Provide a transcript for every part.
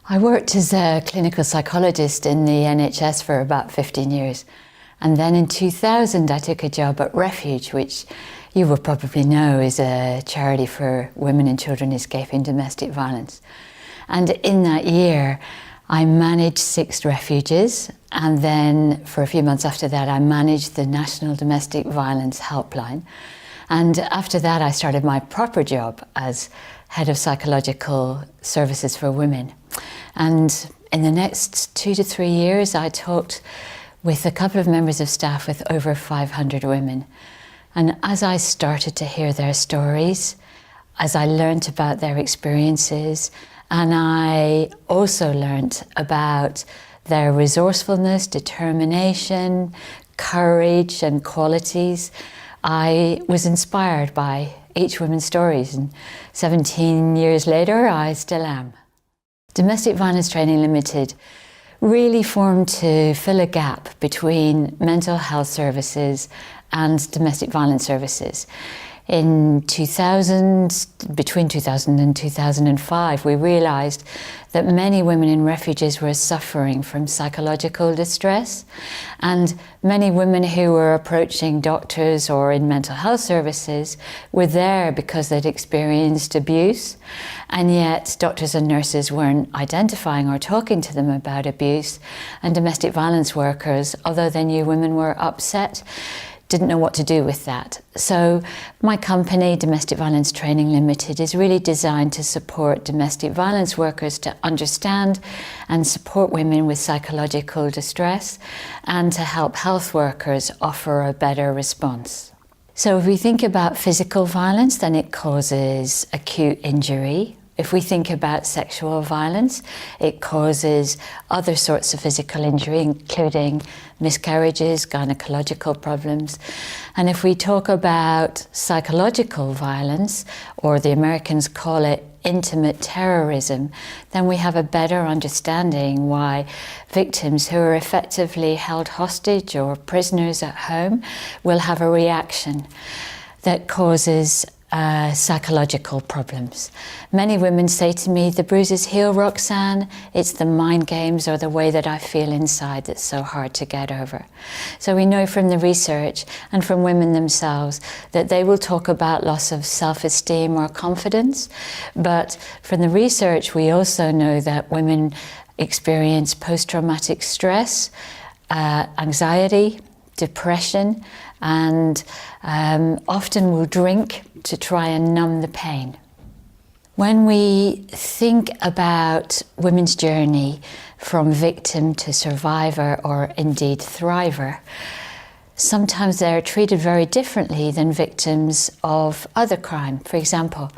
I worked as a clinical psychologist in the NHS for about 15 years. And then in 2000, I took a job at Refuge, which you will probably know is a charity for women and children escaping domestic violence. And in that year, I managed 6 refuges. And then for a few months after that, I managed the National Domestic Violence Helpline. And after that, I started my proper job as head of psychological services for women. And in the next 2 to 3 years, I talked with a couple of members of staff with over 500 women. And as I started to hear their stories, as I learned about their experiences, and I also learned about their resourcefulness, determination, courage, and qualities, I was inspired by each woman's stories. And 17 years later, I still am. Domestic Violence Training Limited really formed to fill a gap between mental health services and domestic violence services. In 2000, between 2000 and 2005, we realised that many women in refuges were suffering from psychological distress, and many women who were approaching doctors or in mental health services were there because they'd experienced abuse, and yet doctors and nurses weren't identifying or talking to them about abuse, and domestic violence workers, although they knew women were upset, didn't know what to do with that. So my company, Domestic Violence Training Limited, is really designed to support domestic violence workers to understand and support women with psychological distress, and to help health workers offer a better response. So if we think about physical violence, then it causes acute injury. If we think about sexual violence, it causes other sorts of physical injury, including miscarriages, gynecological problems. And if we talk about psychological violence, or the Americans call it intimate terrorism, then we have a better understanding why victims who are effectively held hostage or prisoners at home will have a reaction that causes psychological problems. Many women say to me, the bruises heal, Roxane. It's the mind games or the way that I feel inside that's so hard to get over. So we know from the research and from women themselves that they will talk about loss of self-esteem or confidence. But from the research, we also know that women experience post-traumatic stress, anxiety, depression, and often will drink to try and numb the pain. When we think about women's journey from victim to survivor, or indeed thriver, sometimes they're treated very differently than victims of other crime. For example,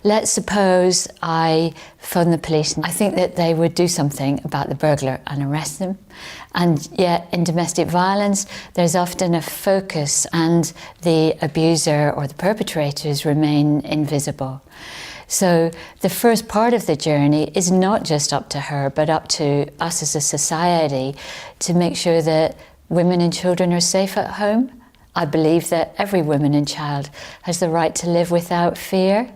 let's suppose I phone the police. I think that they would do something about the burglar and arrest them. And yet in domestic violence, there's often a focus, and the abuser or the perpetrators remain invisible. So the first part of the journey is not just up to her, but up to us as a society to make sure that women and children are safe at home. I believe that every woman and child has the right to live without fear.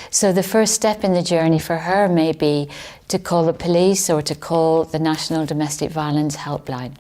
So the first step in the journey for her may be to call the police or to call the National Domestic Violence Helpline.